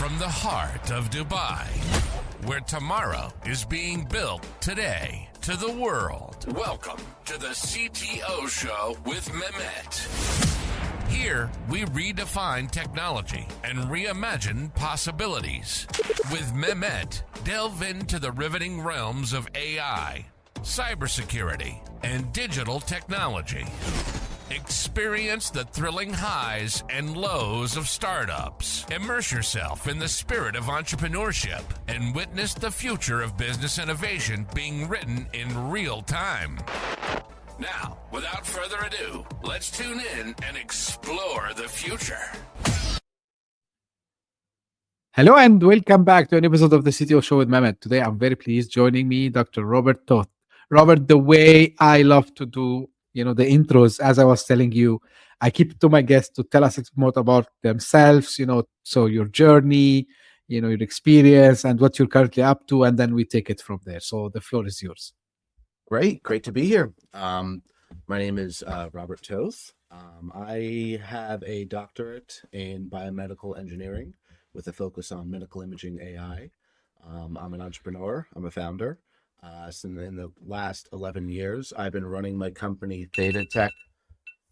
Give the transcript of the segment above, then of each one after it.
From the heart of Dubai, where tomorrow is being built today, to the world. Welcome to the CTO Show with Mehmet. Here, we redefine technology and reimagine possibilities. With Mehmet, delve into the riveting realms of AI, cybersecurity, and digital technology. Experience the thrilling highs and lows of startups. Immerse yourself in the spirit of entrepreneurship and witness the future of business innovation being written in real time. Now, without further ado, let's tune in and explore the future. Hello and welcome back to an episode of the CTO Show with Mehmet. Today I'm very pleased joining me, Dr. Robert Toth. Robert, the way I love to do the intros, as I was telling you, I keep it to my guests to tell us more about themselves, so your journey, your experience and what you're currently up to, and then we take it from there. So the floor is yours. Great to be here. My name is Robert Toth. I have a doctorate in biomedical engineering with a focus on medical imaging AI. I'm an entrepreneur. I'm a founder. So in the last 11 years, I've been running my company Thetat Tech,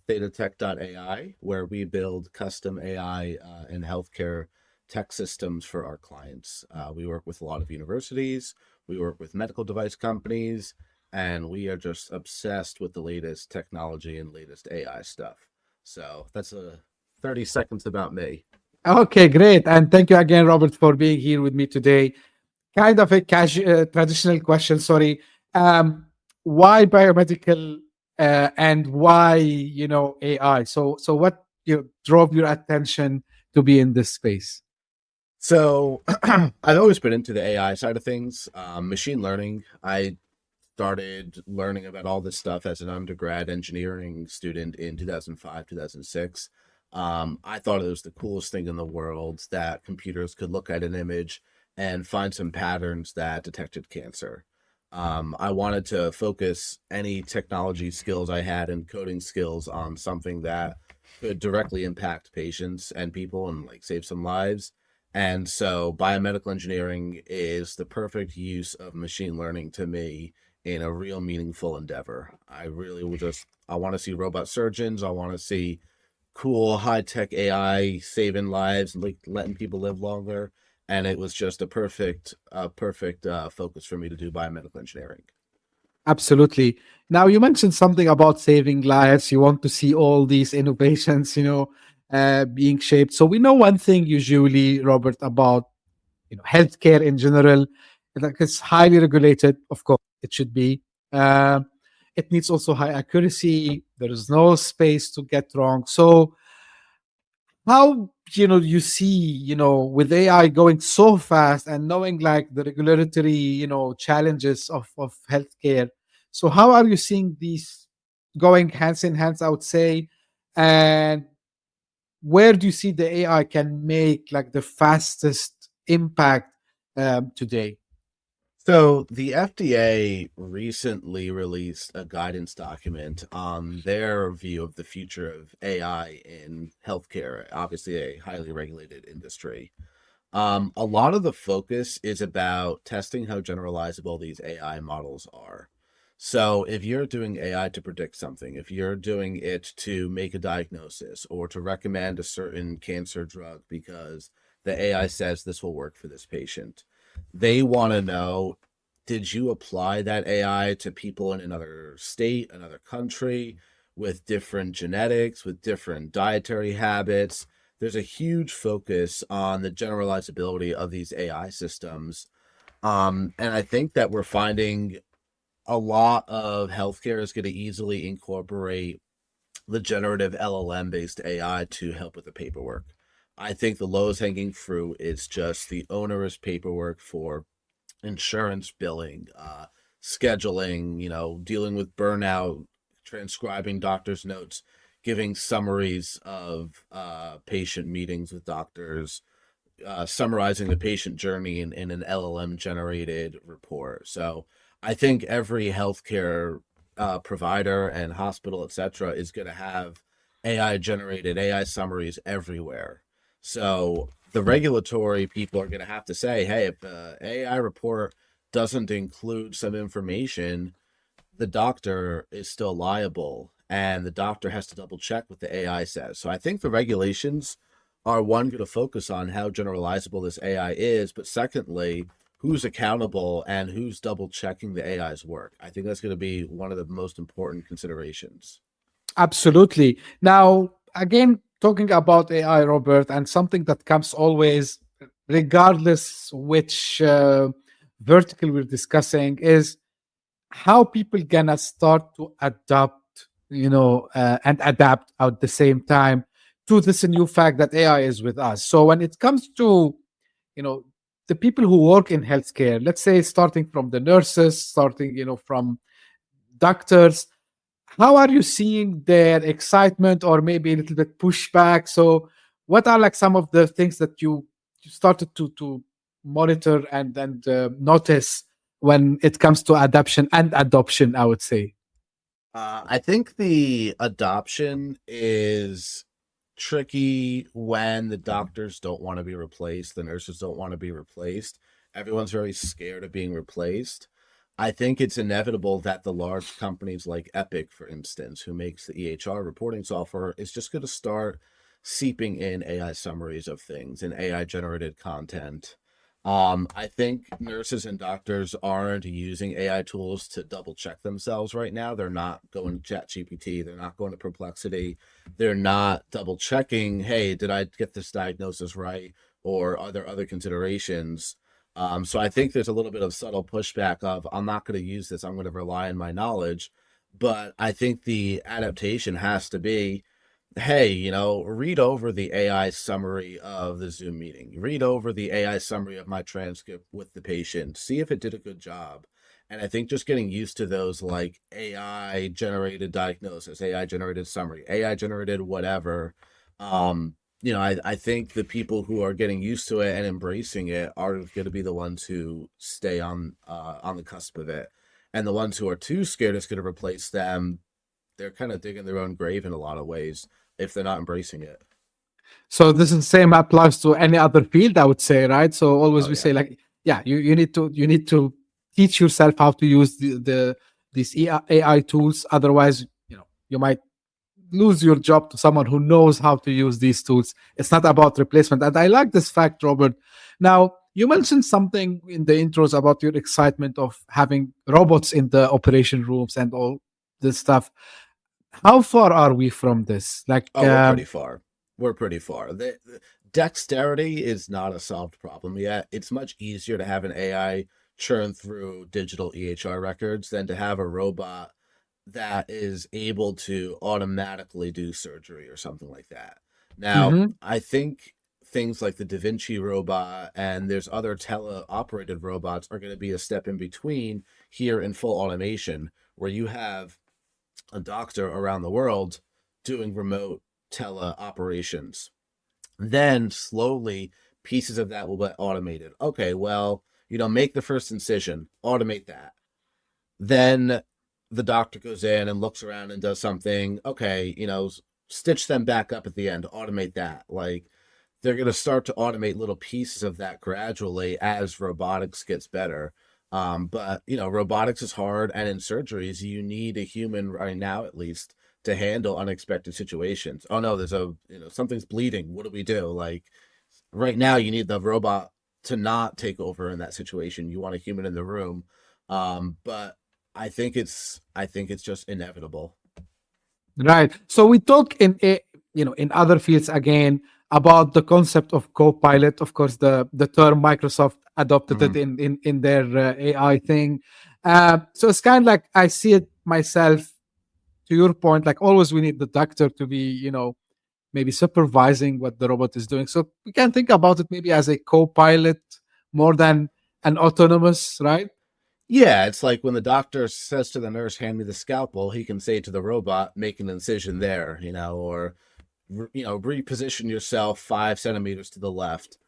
Thetat AI, where we build custom AI and healthcare tech systems for our clients. We work with a lot of universities, we work with medical device companies, and we are just obsessed with the latest technology and latest AI stuff. So that's 30 seconds about me. Okay, great. And thank you again, Robert, for being here with me today. Kind of a traditional question, sorry. Why biomedical and why, AI? So what drove your attention to be in this space? So I've always been into the AI side of things, machine learning. I started learning about all this stuff as an undergrad engineering student in 2005, 2006. I thought it was the coolest thing in the world that computers could look at an image and find some patterns that detected cancer. I wanted to focus any technology skills I had and coding skills on something that could directly impact patients and people and save some lives. And so biomedical engineering is the perfect use of machine learning to me in a real meaningful endeavor. I want to see robot surgeons. I want to see cool high-tech AI saving lives and letting people live longer. And it was just a perfect focus for me to do biomedical engineering. Absolutely. Now, you mentioned something about saving lives. You want to see all these innovations, being shaped. So we know one thing usually, Robert, about healthcare in general. It's highly regulated. Of course, it should be. It needs also high accuracy. There is no space to get wrong. So how you see with AI going so fast and knowing the regulatory challenges of healthcare, so how are you seeing these going hands in hands, I would say, and where do you see the AI can make the fastest impact today? So the FDA recently released a guidance document on their view of the future of AI in healthcare, obviously a highly regulated industry. A lot of the focus is about testing how generalizable these AI models are. So if you're doing AI to predict something, if you're doing it to make a diagnosis or to recommend a certain cancer drug because the AI says this will work for this patient, they want to know, did you apply that AI to people in another state, another country, with different genetics, with different dietary habits? There's a huge focus on the generalizability of these AI systems. And I think that we're finding a lot of healthcare is going to easily incorporate the generative LLM-based AI to help with the paperwork. I think the lowest hanging fruit is just the onerous paperwork for insurance billing, scheduling, dealing with burnout, transcribing doctor's notes, giving summaries of patient meetings with doctors, summarizing the patient journey in an LLM-generated report. So I think every healthcare provider and hospital, etc., is going to have AI-generated AI summaries everywhere. So the regulatory people are going to have to say, hey, if the AI report doesn't include some information, the doctor is still liable, and the doctor has to double check what the AI says. So I think the regulations are, one, going to focus on how generalizable this AI is, but secondly, who's accountable and who's double checking the AI's work. I think that's going to be one of the most important considerations. Absolutely. Now, again, talking about AI, Robert, and something that comes always, regardless which vertical we're discussing, is how people gonna start to adapt, and adapt at the same time to this new fact that AI is with us. So when it comes to, you know, the people who work in healthcare, let's say starting from the nurses, starting, from doctors, how are you seeing their excitement or maybe a little bit pushback? So what are like some of the things that you started to monitor and notice when it comes to adoption and adoption, I would say? I think the adoption is tricky when the doctors don't want to be replaced, the nurses don't want to be replaced. Everyone's very scared of being replaced. I think it's inevitable that the large companies like Epic, for instance, who makes the EHR reporting software, is just going to start seeping in AI summaries of things and AI generated content. I think nurses and doctors aren't using AI tools to double check themselves right now. They're not going to ChatGPT. They're not going to Perplexity. They're not double checking, hey, did I get this diagnosis right? Or are there other considerations? So I think there's a little bit of subtle pushback of, I'm not going to use this. I'm going to rely on my knowledge. But I think the adaptation has to be, hey, read over the AI summary of the Zoom meeting. Read over the AI summary of my transcript with the patient. See if it did a good job. And I think just getting used to those, like AI generated diagnosis, AI generated summary, AI generated whatever. I think the people who are getting used to it and embracing it are going to be the ones who stay on the cusp of it. And the ones who are too scared it's going to replace them, they're kind of digging their own grave in a lot of ways if they're not embracing it. So this is the same applies to any other field, I would say, right? So always Oh we yeah. say like, yeah, you need to teach yourself how to use these AI tools. Otherwise, you might lose your job to someone who knows how to use these tools. It's not about replacement. And I like this fact, Robert. Now, you mentioned something in the intros about your excitement of having robots in the operation rooms and all this stuff. How far are we from this? Like, Oh, we're pretty far. We're pretty far. The dexterity is not a solved problem yet. It's much easier to have an AI churn through digital EHR records than to have a robot that is able to automatically do surgery or something like that. Now, mhm. I think things like the Da Vinci robot and there's other teleoperated robots are going to be a step in between here in full automation, where you have a doctor around the world doing remote teleoperations. Then slowly pieces of that will be automated. Okay, well, make the first incision, automate that. Then the doctor goes in and looks around and does something. Okay, stitch them back up at the end, automate that. Like, they're going to start to automate little pieces of that gradually as robotics gets better. But robotics is hard, and in surgeries, you need a human right now, at least, to handle unexpected situations. Oh no, there's something's bleeding. What do we do? Like, right now, you need the robot to not take over in that situation. You want a human in the room. But I think it's just inevitable. Right. So we talk in other fields again about the concept of co-pilot. Of course, the term Microsoft adopted it Mhm. in their AI thing. So it's kind of like I see it myself. To your point, like always, we need the doctor to be maybe supervising what the robot is doing. So we can think about it maybe as a co-pilot more than an autonomous, right? Yeah, it's like when the doctor says to the nurse, "Hand me the scalpel," he can say to the robot, "Make an incision there," or reposition yourself 5 centimeters to the left.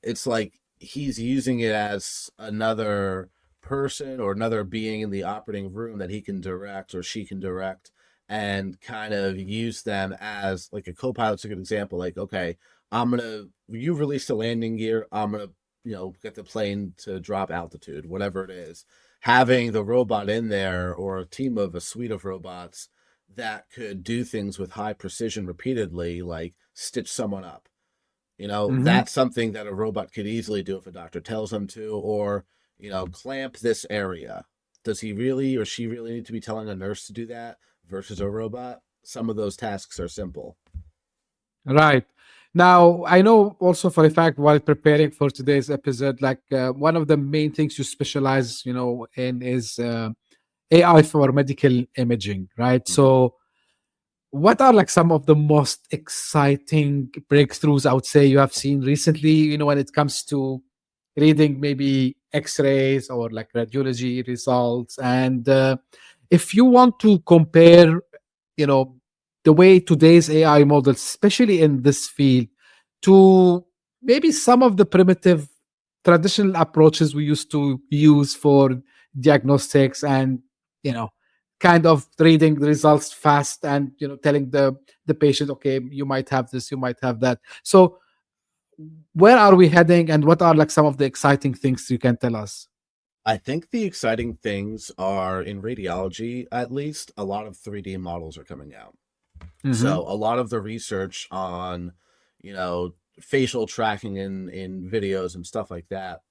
It's like he's using it as another person or another being in the operating room that he can direct or she can direct, and kind of use them as like a co-pilot's a good example. Like, okay, you release the landing gear, I'm gonna, get the plane to drop altitude, whatever it is. Having the robot in there, or a suite of robots that could do things with high precision repeatedly, like stitch someone up. Hmm. That's something that a robot could easily do if a doctor tells them to, or, clamp this area. Does he really or she really need to be telling a nurse to do that versus a robot? Some of those tasks are simple. Right. Now, I know also for a fact while preparing for today's episode, like one of the main things you specialize, in is AI for medical imaging, right? Mhm. So, what are like some of the most exciting breakthroughs I would say you have seen recently, when it comes to reading maybe X-rays or like radiology results? And if you want to compare, you know, the way today's AI models, especially in this field, to maybe some of the primitive traditional approaches we used to use for diagnostics and, you know, kind of reading the results fast and telling the patient, okay, you might have this, you might have that. So where are we heading, and what are like some of the exciting things you can tell us? I think the exciting things are in radiology, at least, a lot of 3D models are coming out. Hmm. So a lot of the research on, you know, facial tracking in videos and stuff like that,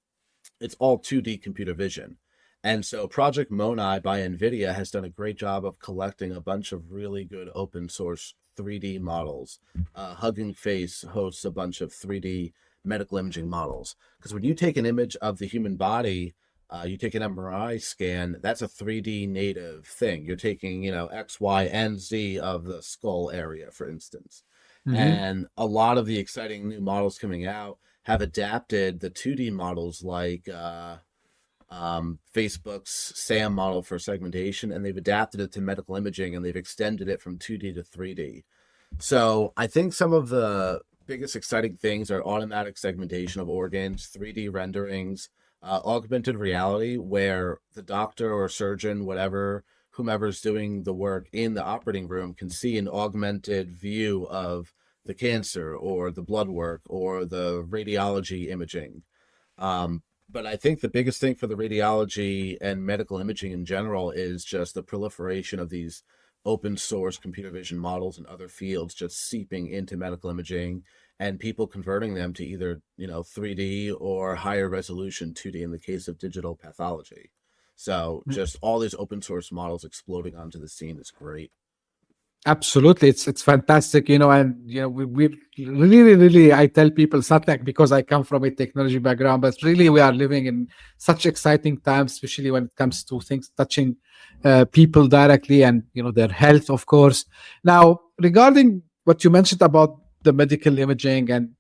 it's all 2D computer vision. And so Project Monai by NVIDIA has done a great job of collecting a bunch of really good open source 3D models. Hugging Face hosts a bunch of 3D medical imaging models. Because when you take an image of the human body, you take an MRI scan, that's a 3D native thing. You're taking, X, Y, and Z of the skull area, for instance. Hmm. And a lot of the exciting new models coming out have adapted the 2D models like Facebook's SAM model for segmentation, and they've adapted it to medical imaging, and they've extended it from 2D to 3D. So I think some of the biggest exciting things are automatic segmentation of organs, 3D renderings, augmented reality, where the doctor or surgeon, whomever's doing the work in the operating room, can see an augmented view of the cancer or the blood work or the radiology imaging. But I think the biggest thing for the radiology and medical imaging in general is just the proliferation of these open source computer vision models in other fields just seeping into medical imaging, and people converting them to either, 3D or higher resolution 2D in the case of digital pathology. So just all these open source models exploding onto the scene is great. Absolutely, it's fantastic, and we really, really. I tell people it's not like because I come from a technology background, but really we are living in such exciting times, especially when it comes to things touching people directly and their health, of course. Now, regarding what you mentioned about the medical imaging and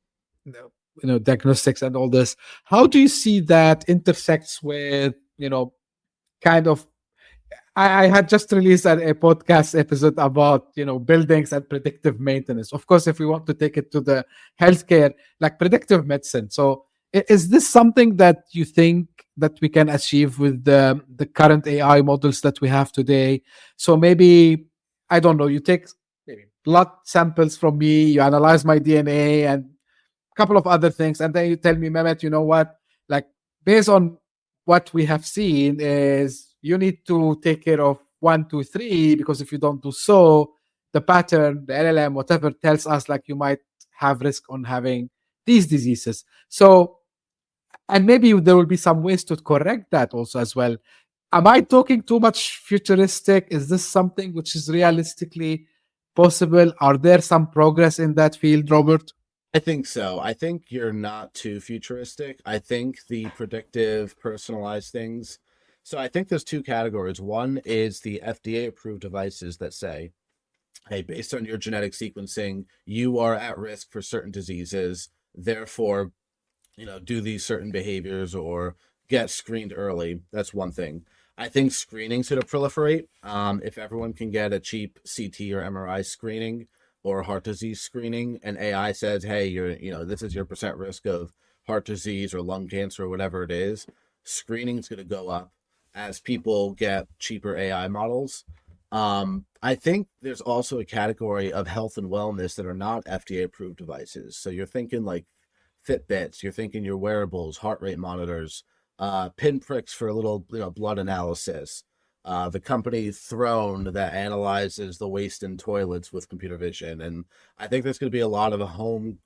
diagnostics and all this, how do you see that intersects with kind of I had just released a podcast episode about buildings and predictive maintenance. Of course, if we want to take it to the healthcare, like predictive medicine. So, is this something that you think that we can achieve with the current AI models that we have today? So maybe I don't know. You take maybe blood samples from me, you analyze my DNA and a couple of other things, and then you tell me, Mehmet, you know what? Like based on what we have seen is you need to take care of one, two, three, because if you don't do so, the pattern, the LLM, whatever tells us like you might have risk on having these diseases. So, and maybe there will be some ways to correct that also as well. Am I talking too much futuristic? Is this something which is realistically possible? Are there some progress in that field, Robert? I think so. I think you're not too futuristic. I think the predictive, personalized things. So I think there's two categories. One is the FDA approved devices that say, hey, based on your genetic sequencing, you are at risk for certain diseases. Therefore, do these certain behaviors or get screened early. That's one thing. I think screening should proliferate. If everyone can get a cheap CT or MRI screening or heart disease screening, and AI says, hey, this is your percent risk of heart disease or lung cancer or whatever it is, screening is going to go up as people get cheaper AI models. I think there's also a category of health and wellness that are not FDA approved devices. So you're thinking like Fitbits, you're thinking your wearables, heart rate monitors, pinpricks for a little, blood analysis. The company Throne that analyzes the waste in toilets with computer vision, and I think there's going to be a lot of home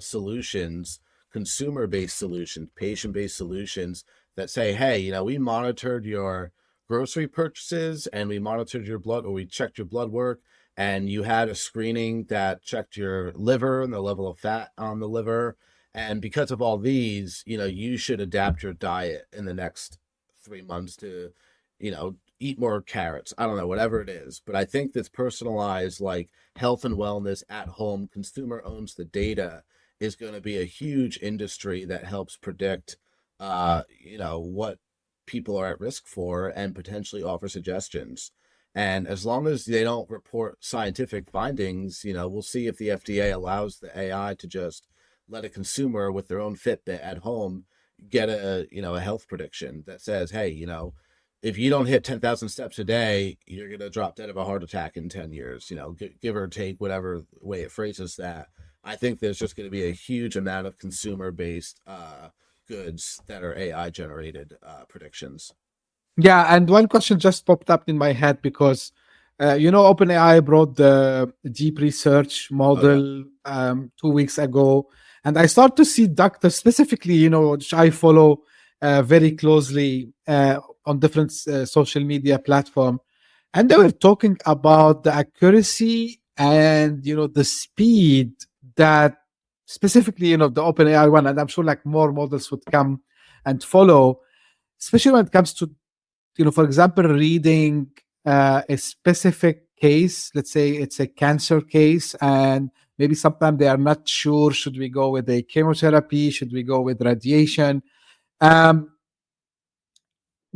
solutions, consumer-based solutions, patient-based solutions that say, hey, we monitored your grocery purchases and we monitored your blood, or we checked your blood work, and you had a screening that checked your liver and the level of fat on the liver. And because of all these, you should adapt your diet in the next 3 months to, eat more carrots. I don't know, whatever it is. But I think this personalized, like health and wellness at home, consumer owns the data, is going to be a huge industry that helps predict, what people are at risk for and potentially offer suggestions. And as long as they don't report scientific findings, we'll see if the FDA allows the AI to just let a consumer with their own Fitbit at home get a health prediction that says, hey, if you don't hit 10,000 steps a day, you're going to drop dead of a heart attack in 10 years, give or take whatever way it phrases that. I think there's just going to be a huge amount of consumer-based goods that are AI-generated predictions. Yeah, and one question just popped up in my head because, OpenAI brought the deep research model 2 weeks ago, and I start to see doctors specifically, which I follow very closely on different social media platform, and they were talking about the accuracy and the speed that specifically the OpenAI one, and I'm sure like more models would come and follow, especially when it comes to for example, reading a specific case. Let's say it's a cancer case, and maybe sometimes they are not sure, should we go with a chemotherapy, should we go with radiation.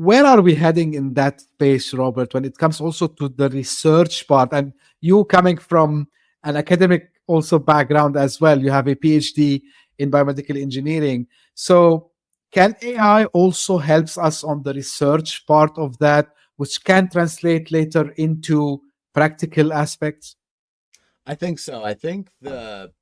Where are we heading in that space, Robert, when it comes also to the research part? And you coming from an academic also background as well, you have a PhD in biomedical engineering. So can AI also helps us on the research part of that, which can translate later into practical aspects? I think so. I think the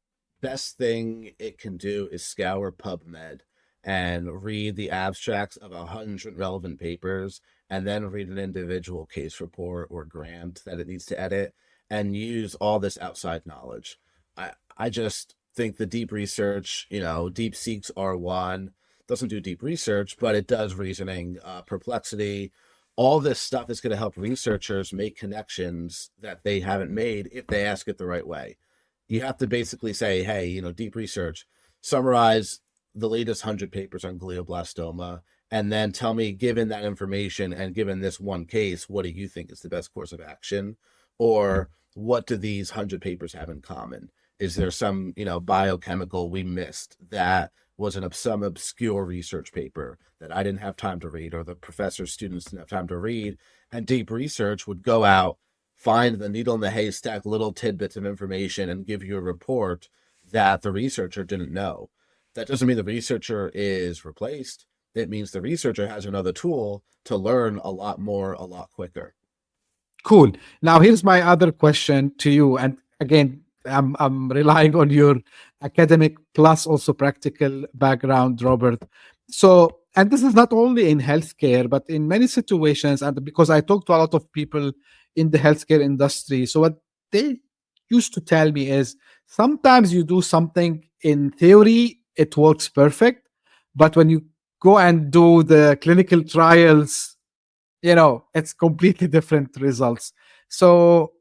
best thing it can do is scour PubMed and read the abstracts of 100 relevant papers, and then read an individual case report or grant that it needs to edit, and use all this outside knowledge. I just think the deep research, DeepSeek's R1 doesn't do deep research, but it does reasoning, perplexity. All this stuff is going to help researchers make connections that they haven't made if they ask it the right way. You have to basically say, hey, deep research, summarize the latest 100 papers on glioblastoma, and then tell me, given that information and given this one case, what do you think is the best course of action? Or what do these 100 papers have in common? Is there some, biochemical we missed that was some obscure research paper that I didn't have time to read, or the professor's students didn't have time to read? And deep research would go out, find the needle in the haystack, little tidbits of information, and give you a report that the researcher didn't know. That doesn't mean the researcher is replaced. It means the researcher has another tool to learn a lot more, a lot quicker. Cool. Now, here's my other question to you. And again, I'm relying on your academic plus also practical background, Robert. So, and this is not only in healthcare, but in many situations, and because I talk to a lot of people in the healthcare industry, so what they used to tell me is sometimes you do something in theory, it works perfect, but when you go and do the clinical trials, it's completely different results. So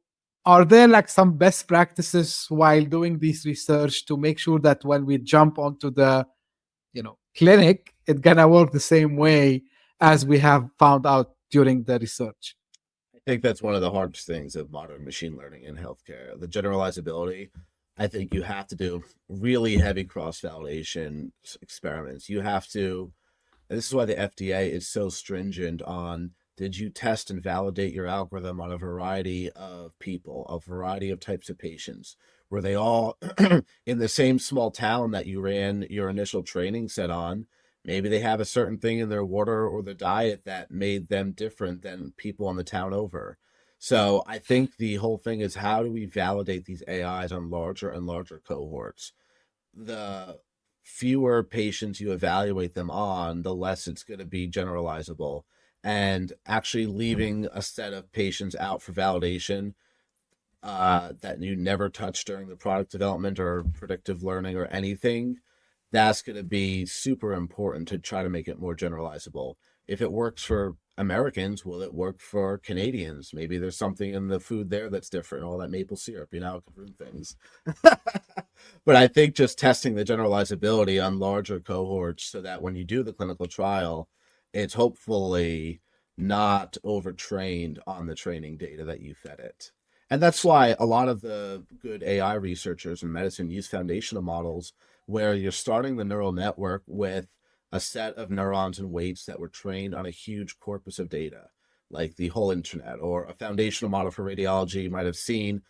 are there like some best practices while doing this research to make sure that when we jump onto the clinic, it's gonna work the same way as we have found out during the research? I think that's one of the hardest things of modern machine learning in healthcare, the generalizability. I think you have to do really heavy cross-validation experiments. You have to, and this is why the FDA is so stringent on, did you test and validate your algorithm on a variety of people, a variety of types of patients? Were they all in the same small town that you ran your initial training set on? Maybe they have a certain thing in their water or their diet that made them different than people on the town over. So I think the whole thing is, how do we validate these AIs on larger and larger cohorts? The fewer patients you evaluate them on, the less it's going to be generalizable. And actually leaving a set of patients out for validation that you never touch during the product development or predictive learning or anything, that's going to be super important to try to make it more generalizable. If it works for Americans, will it work for Canadians? Maybe there's something in the food there that's different, all that maple syrup, it can ruin things. But I think just testing the generalizability on larger cohorts so that when you do the clinical trial, it's hopefully not overtrained on the training data that you fed it. And that's why a lot of the good AI researchers in medicine use foundational models where you're starting the neural network with a set of neurons and weights that were trained on a huge corpus of data, like the whole internet. Or a foundational model for radiology, you might have seen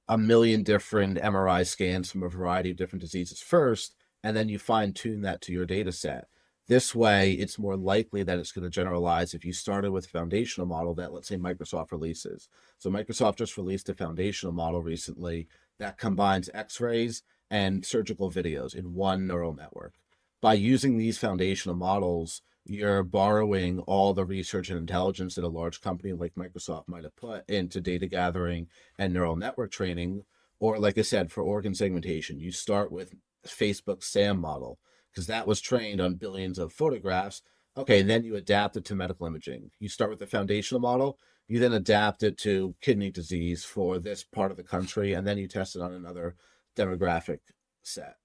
a million different MRI scans from a variety of different diseases first, and then you fine tune that to your data set. This way, it's more likely that it's going to generalize if you started with a foundational model that, let's say, Microsoft releases. So Microsoft just released a foundational model recently that combines X-rays and surgical videos in one neural network. By using these foundational models, you're borrowing all the research and intelligence that a large company like Microsoft might have put into data gathering and neural network training. Or, like I said, for organ segmentation, you start with Facebook's SAM model, because that was trained on billions of photographs. Okay, and then you adapt it to medical imaging. You start with the foundational model, you then adapt it to kidney disease for this part of the country, and then you test it on another demographic set.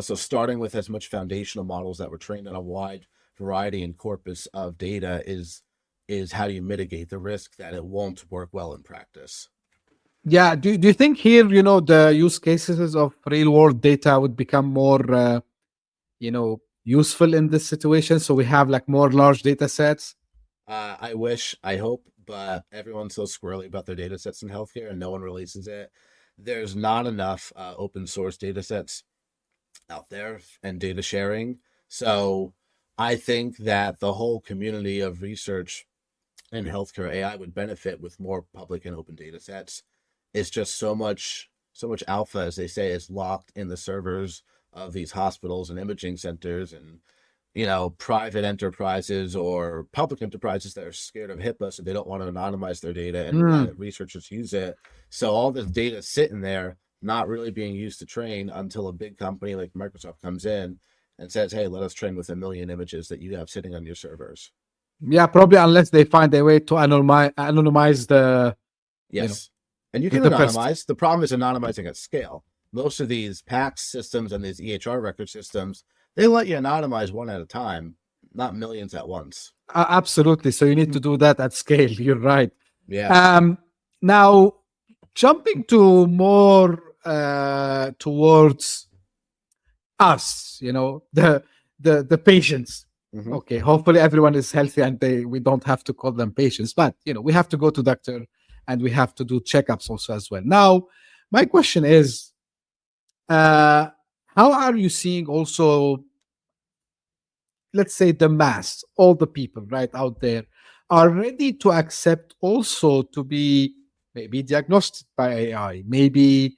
So starting with as much foundational models that were trained on a wide variety and corpus of data is how do you mitigate the risk that it won't work well in practice. Yeah. Do you think here, the use cases of real world data would become more, useful in this situation? So we have like more large data sets. I wish, I hope, but everyone's so squirrely about their data sets in healthcare and no one releases it. There's not enough open source data sets out there and data sharing. So I think that the whole community of research in healthcare AI would benefit with more public and open data sets. It's just so much alpha, as they say, is locked in the servers of these hospitals and imaging centers and private enterprises or public enterprises that are scared of HIPAA, so they don't want to anonymize their data and let researchers use it. So all this data sitting there, not really being used to train until a big company like Microsoft comes in and says, hey, let us train with 1 million images that you have sitting on your servers. Yeah, probably, unless they find a way to anonymize the... Yes. And you can anonymize. The problem is anonymizing at scale. Most of these PACS systems and these EHR record systems, they let you anonymize one at a time, not millions at once. Absolutely. So you need to do that at scale. You're right. Yeah. Now, jumping to more towards us, the patients. Mm-hmm. Okay, hopefully everyone is healthy and we don't have to call them patients, but we have to go to doctor and we have to do checkups also as well. Now, my question is, how are you seeing also, let's say, the mass, all the people right out there are ready to accept also to be maybe diagnosed by AI, maybe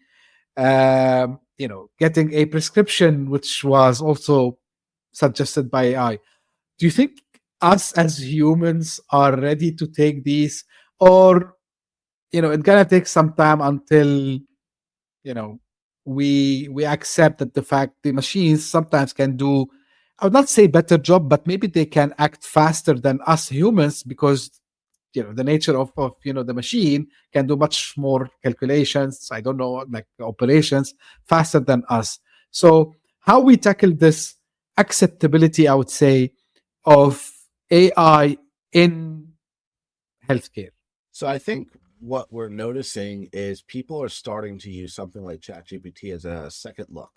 getting a prescription which was also suggested by AI. Do you think us as humans are ready to take these, or it's gonna take some time until we accept that the fact the machines sometimes can do, I would not say better job, but maybe they can act faster than us humans, because the nature of the machine can do much more calculations, I don't know, like operations faster than us. So how we tackle this acceptability, I would say, of AI in healthcare? So I think what we're noticing is people are starting to use something like ChatGPT as a second look.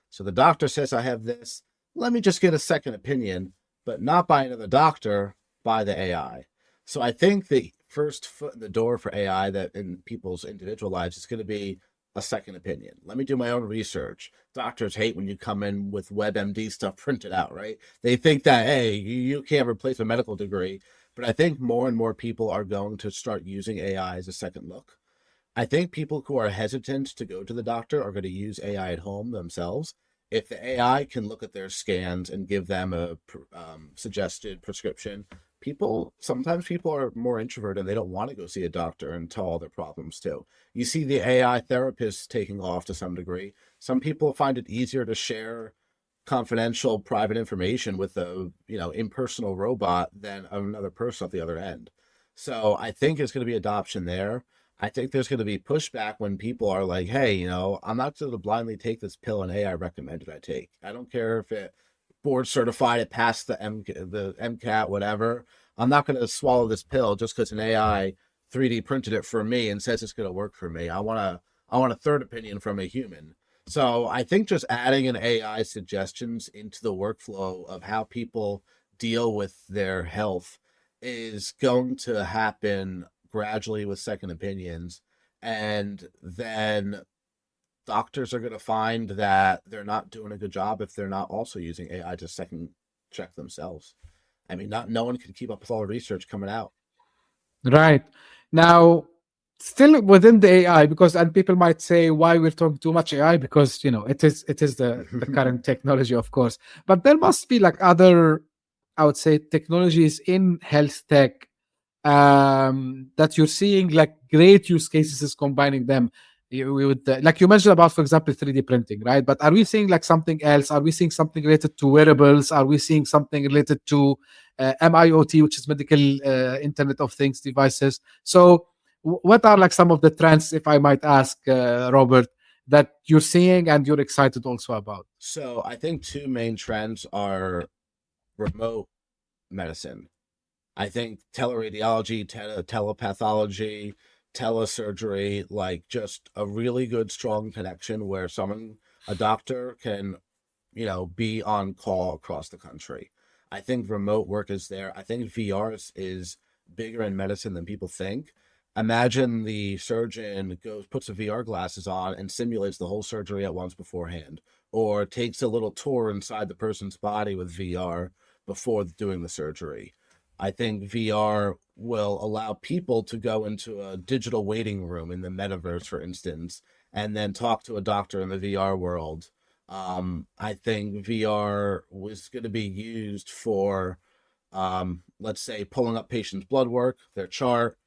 So the doctor says, I have this, let me just get a second opinion, but not by another doctor, by the AI. So I think the first foot in the door for AI that in people's individual lives is going to be a second opinion. Let me do my own research. Doctors hate when you come in with WebMD stuff printed out, right? They think that, hey, you can't replace a medical degree. but I think more and more people are going to start using AI as a second look. I think people who are hesitant to go to the doctor are going to use AI at home themselves. If the AI can look at their scans and give them a suggested prescription, sometimes people are more introverted and they don't want to go see a doctor and tell all their problems too. You see the AI therapists taking off to some degree. Some people find it easier to share confidential private information with a impersonal robot than another person at the other end. So I think there's going to be adoption there. I think there's going to be pushback when people are like, hey, I'm not going to blindly take this pill and AI recommended I take. I don't care if it board certified, it passed the MCAT, whatever. I'm not going to swallow this pill just because an AI 3D printed it for me and says it's going to work for me. I want a third opinion from a human. So I think just adding an AI suggestions into the workflow of how people deal with their health is going to happen gradually with second opinions. And then doctors are going to find that they're not doing a good job if they're not also using AI to second check themselves. I mean, no one can keep up with all the research coming out. Right. Now, still within the AI, and people might say why we're talking too much AI, because it is the current technology, of course. But there must be like other, I would say, technologies in health tech that you're seeing like great use cases is combining them. Like you mentioned about, for example, 3D printing, right? But are we seeing like something else? Are we seeing something related to wearables? Are we seeing something related to MIoT, which is medical Internet of Things devices? So what are like some of the trends, if I might ask, Robert, that you're seeing and you're excited also about? So I think two main trends are remote medicine. I think teleradiology, telepathology, telesurgery, like just a really good, strong connection where a doctor can, be on call across the country. I think remote work is there. I think VR is bigger in medicine than people think. Imagine the surgeon puts a VR glasses on and simulates the whole surgery at once beforehand, or takes a little tour inside the person's body with VR before doing the surgery. I think VR will allow people to go into a digital waiting room in the metaverse, for instance, and then talk to a doctor in the VR world. I think VR was going to be used for, let's say, pulling up patients' blood work, their chart,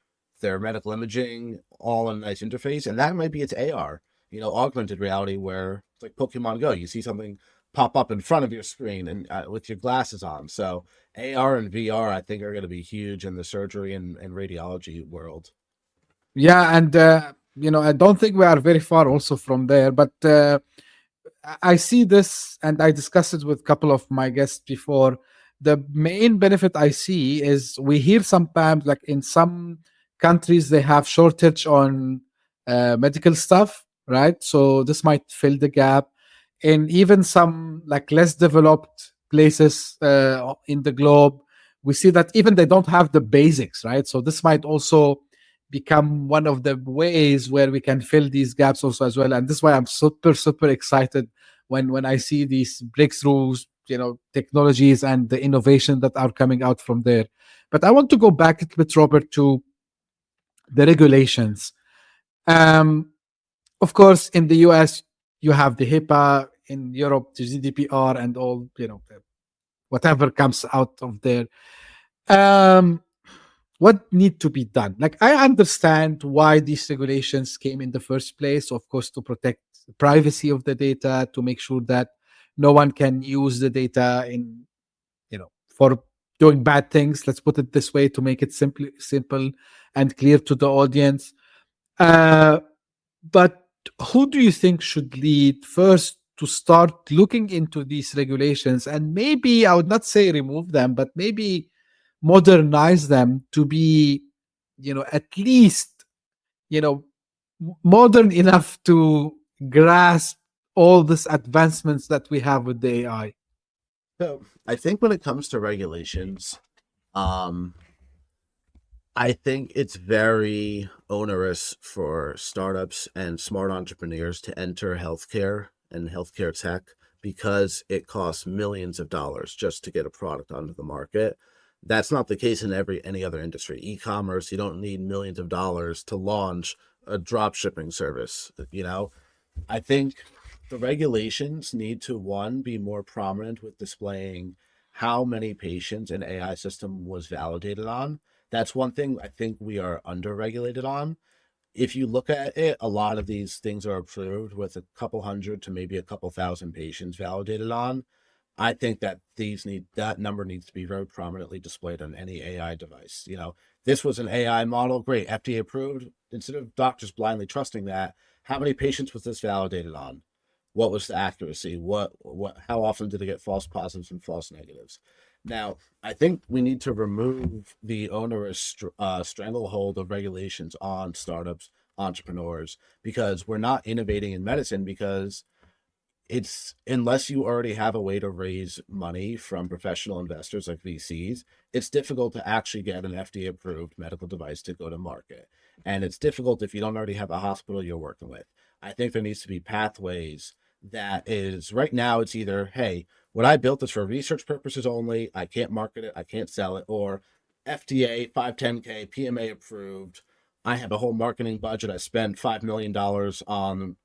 their medical imaging, all in a nice interface. And that might be its AR, augmented reality, where it's like Pokemon Go. You see something pop up in front of your screen and with your glasses on. So AR and VR, I think, are going to be huge in the surgery and radiology world. Yeah, and I don't think we are very far also from there, but I see this, and I discussed it with a couple of my guests before. The main benefit I see is we hear sometimes, like in some countries, they have shortage on medical stuff, right? So this might fill the gap. In even some like less developed places in the globe, we see that even they don't have the basics, right? So this might also become one of the ways where we can fill these gaps also as well. And this is why I'm super excited when I see these breakthroughs, technologies and the innovation that are coming out from there. But I want to go back a bit, Robert, to the regulations. Of course, in the US, you have the HIPAA, in Europe, the GDPR, and all, whatever comes out of there. What need to be done? Like, I understand why these regulations came in the first place, of course, to protect the privacy of the data, to make sure that no one can use the data for doing bad things. Let's put it this way, to make it simple and clear to the audience. But who do you think should lead first to start looking into these regulations, and maybe, I would not say remove them, but maybe modernize them to be, at least, modern enough to grasp all these advancements that we have with the AI? So I think when it comes to regulations, I think it's very onerous for startups and smart entrepreneurs to enter healthcare and healthcare tech, because it costs millions of dollars just to get a product onto the market. That's not the case in any other industry. E-commerce, you don't need millions of dollars to launch a drop shipping service. I think the regulations need to, one, be more prominent with displaying how many patients an AI system was validated on. That's one thing I think we are under-regulated on. If you look at it, a lot of these things are approved with a couple hundred to maybe a couple thousand patients validated on. I think that that number needs to be very prominently displayed on any AI device. This was an AI model, great, FDA approved. Instead of doctors blindly trusting that, how many patients was this validated on? What was the accuracy? How often did it get false positives and false negatives? Now, I think we need to remove the onerous stranglehold of regulations on startups, entrepreneurs, because we're not innovating in medicine, because it's, unless you already have a way to raise money from professional investors like VCs, it's difficult to actually get an FDA approved medical device to go to market. And it's difficult if you don't already have a hospital you're working with. I think there needs to be pathways that is, right now it's either, hey, what I built is for research purposes only, I can't market it, I can't sell it, or FDA 510K PMA approved, I have a whole marketing budget. I spend $5 million on,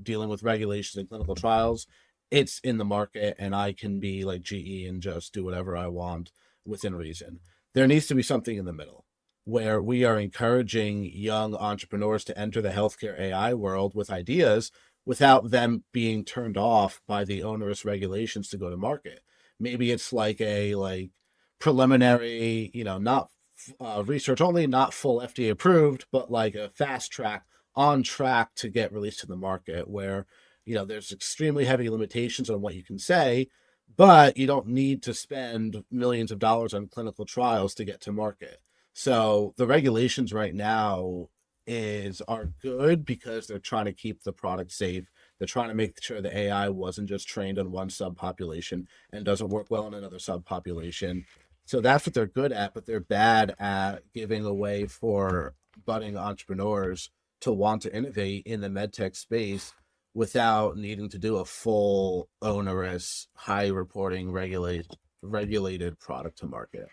dealing with regulations and clinical trials. It's in the market, and I can be like GE and just do whatever I want within reason. There needs to be something in the middle where we are encouraging young entrepreneurs to enter the healthcare AI world with ideas without them being turned off by the onerous regulations to go to market. Maybe it's like a preliminary, not research only, not full FDA approved, but like a fast track, on track to get released to the market, where there's extremely heavy limitations on what you can say, but you don't need to spend millions of dollars on clinical trials to get to market. So the regulations right now are good because they're trying to keep the product safe. They're trying to make sure the AI wasn't just trained on one subpopulation and doesn't work well in another subpopulation. So that's what they're good at, but they're bad at giving a way for budding entrepreneurs to want to innovate in the medtech space without needing to do a full, onerous, high reporting, regulated product to market.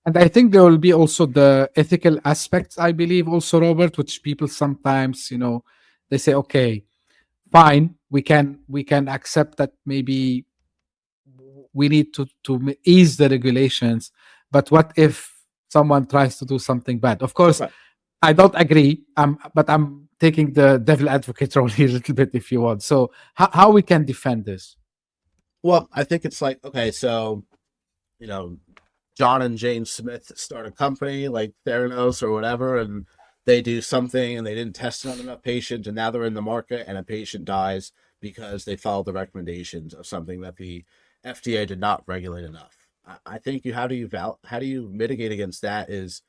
And I think there will be also the ethical aspects, I believe, also, Robert, which people sometimes, they say, okay, fine, we can accept that maybe we need to ease the regulations, but what if someone tries to do something bad? Of course, right. I don't agree, but I'm taking the devil advocate role here a little bit, if you want. So how we can defend this? Well, I think it's like, okay, so, John and Jane Smith start a company like Theranos or whatever, and they do something and they didn't test it on enough patients, and now they're in the market and a patient dies because they followed the recommendations of something that the FDA did not regulate enough. I think how do you mitigate against that is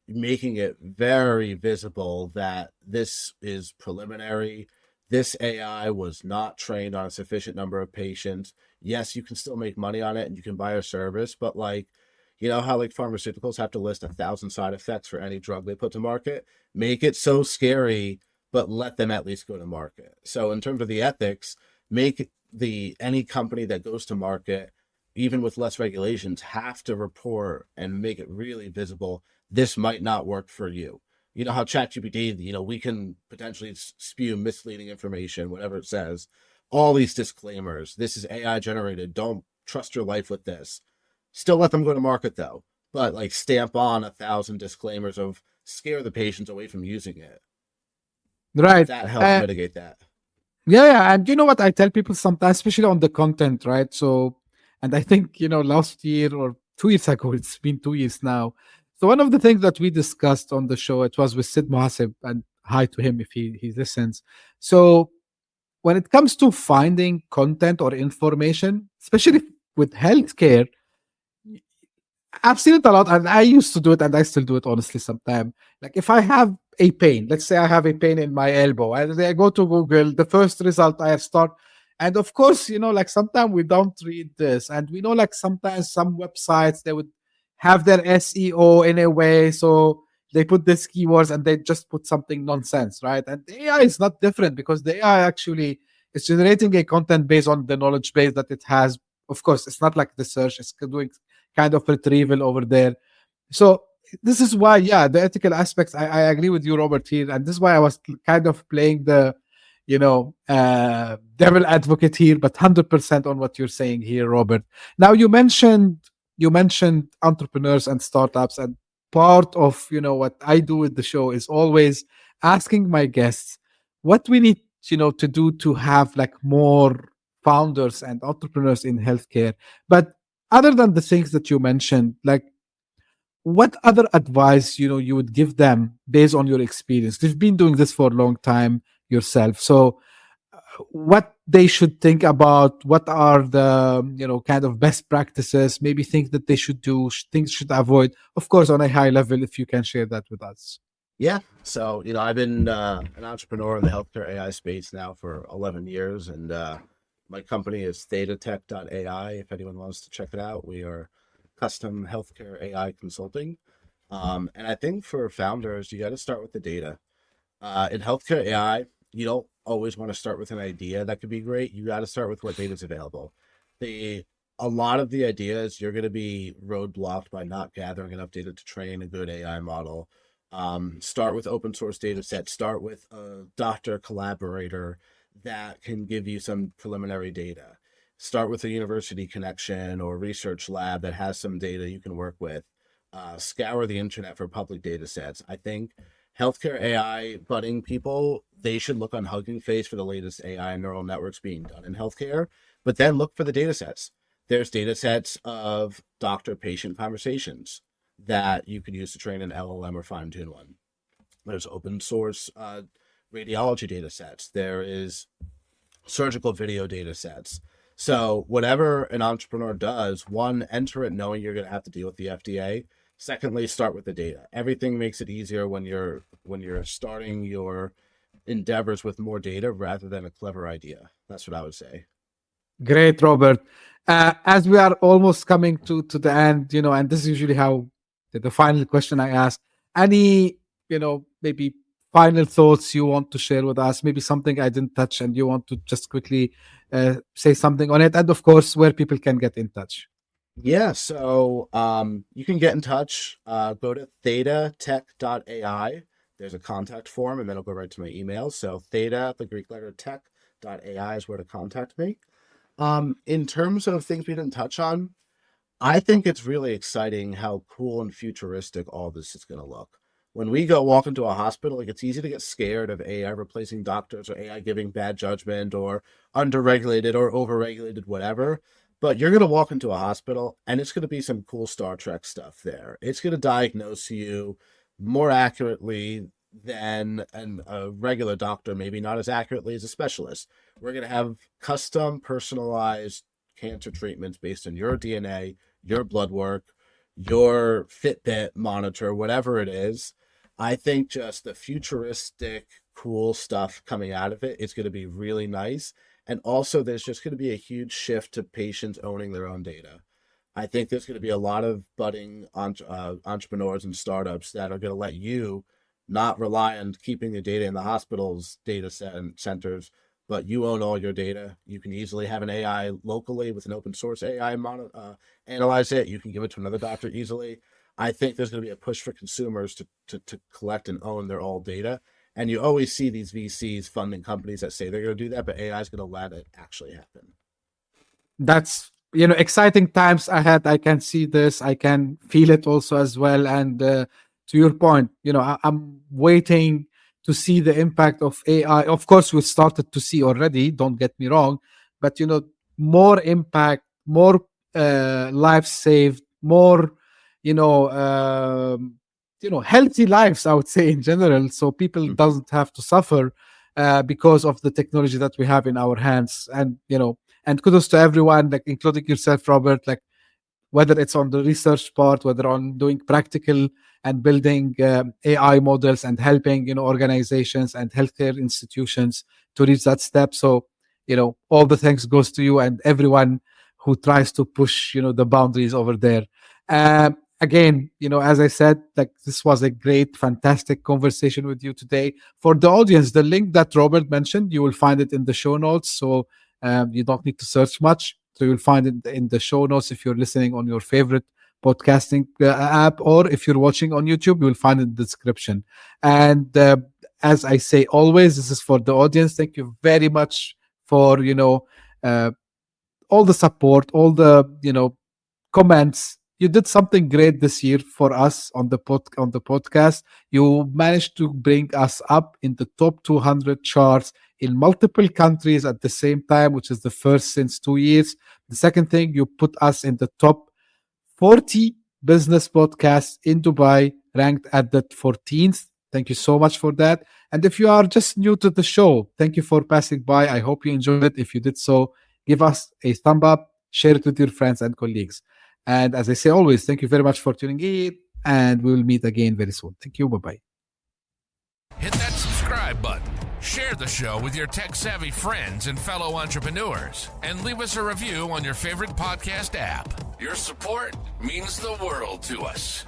making it very visible that this is preliminary. This AI was not trained on a sufficient number of patients. Yes, you can still make money on it and you can buy a service, but how pharmaceuticals have to list 1,000 side effects for any drug they put to market? Make it so scary, but let them at least go to market. So in terms of the ethics, make any company that goes to market, even with less regulations, have to report and make it really visible. This might not work for you. You know how ChatGPT, we can potentially spew misleading information, whatever it says. All these disclaimers. This is AI generated. Don't trust your life with this. Still let them go to market though, but stamp on 1,000 disclaimers of scare the patients away from using it. Right. That helps mitigate that. Yeah. And you know what I tell people sometimes, especially on the content, right? So, and I think, last year or 2 years ago, it's been 2 years now. So one of the things that we discussed on the show, it was with Sid Mohaseb, and hi to him if he listens. So when it comes to finding content or information, especially with healthcare, I've seen it a lot, and I used to do it, and I still do it, honestly, sometimes. Like if I have a pain, let's say I have a pain in my elbow, and I go to Google, the first result I start, and of course, sometimes we don't read this, and we know sometimes some websites, they would have their SEO in a way, so they put these keywords and they just put something nonsense, right? And the AI is not different, because the AI actually is generating a content based on the knowledge base that it has. Of course, it's not like the search, it's doing kind of retrieval over there. So this is why, yeah, the ethical aspects, I agree with you, Robert, here. And this is why I was kind of playing the, devil advocate here, but 100% on what you're saying here, Robert. Now you mentioned entrepreneurs and startups, and part of what I do with the show is always asking my guests what we need to do to have like more founders and entrepreneurs in healthcare. But other than the things that you mentioned, like what other advice you would give them based on your experience? You've been doing this for a long time yourself, so what they should think about, what are the kind of best practices, maybe things that they should do, things should avoid, of course on a high level, if you can share that with us. Yeah. So, I've been an entrepreneur in the healthcare AI space now for 11 years, and my company is Thetat Tech AI. If anyone wants to check it out, we are custom healthcare AI consulting. And I think for founders, you got to start with the data. In healthcare AI, you don't always want to start with an idea that could be great. You got to start with what data is available. A lot of the ideas, you're going to be roadblocked by not gathering enough data to train a good AI model. Start with open source data sets. Start with a doctor collaborator that can give you some preliminary data. Start with a university connection or research lab that has some data you can work with. Scour the internet for public data sets. I think healthcare AI budding people, they should look on Hugging Face for the latest AI neural networks being done in healthcare, but then look for the data sets. There's data sets of doctor-patient conversations that you could use to train an LLM or fine-tune one. There's open source radiology data sets. There is surgical video data sets. So whatever an entrepreneur does, one, enter it knowing you're going to have to deal with the FDA. Secondly, start with the data. Everything makes it easier when you're starting your endeavors with more data rather than a clever idea. That's what I would say. Great, Robert. As we are almost coming to the end, and this is usually how the final question I ask. Any, maybe final thoughts you want to share with us? Maybe something I didn't touch and you want to just quickly say something on it, and of course, where people can get in touch. Yeah, so you can get in touch. Go to thetatech.ai. There's a contact form, and then it'll go right to my email. So theta, the Greek letter tech.ai is where to contact me. In terms of things we didn't touch on, I think it's really exciting how cool and futuristic all this is going to look. When we go walk into a hospital, like it's easy to get scared of AI replacing doctors or AI giving bad judgment or underregulated or overregulated, whatever. But you're going to walk into a hospital and it's going to be some cool Star Trek stuff there. It's going to diagnose you more accurately than a regular doctor, maybe not as accurately as a specialist. We're going to have custom personalized cancer treatments based on your DNA, your blood work, your Fitbit monitor, whatever it is. I think just the futuristic, cool stuff coming out of it, it's going to be really nice. And also, there's just going to be a huge shift to patients owning their own data. I think there's going to be a lot of budding entrepreneurs and startups that are going to let you not rely on keeping the data in the hospital's data centers, but you own all your data. You can easily have an AI locally with an open source AI analyze it. You can give it to another doctor easily. I think there's going to be a push for consumers to collect and own their all data. And you always see these VCs funding companies that say they're going to do that, but AI is going to let it actually happen. That's exciting times ahead. I can see this. I can feel it also as well. And to your point, I'm waiting to see the impact of AI. Of course, we started to see already. Don't get me wrong, but more impact, more lives saved, more healthy lives, I would say, in general, so people doesn't have to suffer because of the technology that we have in our hands. And and kudos to everyone, like including yourself, Robert, like whether it's on the research part, whether on doing practical and building AI models and helping organizations and healthcare institutions to reach that step. So all the thanks goes to you and everyone who tries to push the boundaries over there. Again, as I said, like this was a great, fantastic conversation with you today. For the audience, the link that Robert mentioned, you will find it in the show notes. So you don't need to search much. So you'll find it in the show notes if you're listening on your favorite podcasting app, or if you're watching on YouTube, you will find it in the description. And as I say always, this is for the audience. Thank you very much for all the support, all the comments. You did something great this year for us on the podcast. You managed to bring us up in the top 200 charts in multiple countries at the same time, which is the first since 2 years. The second thing, you put us in the top 40 business podcasts in Dubai, ranked at the 14th. Thank you so much for that. And if you are just new to the show, thank you for passing by. I hope you enjoyed it. If you did so, give us a thumb up, share it with your friends and colleagues. And as I say always, thank you very much for tuning in, and we will meet again very soon. Thank you. Bye-bye. Hit that subscribe button, share the show with your tech-savvy friends and fellow entrepreneurs, and leave us a review on your favorite podcast app. Your support means the world to us.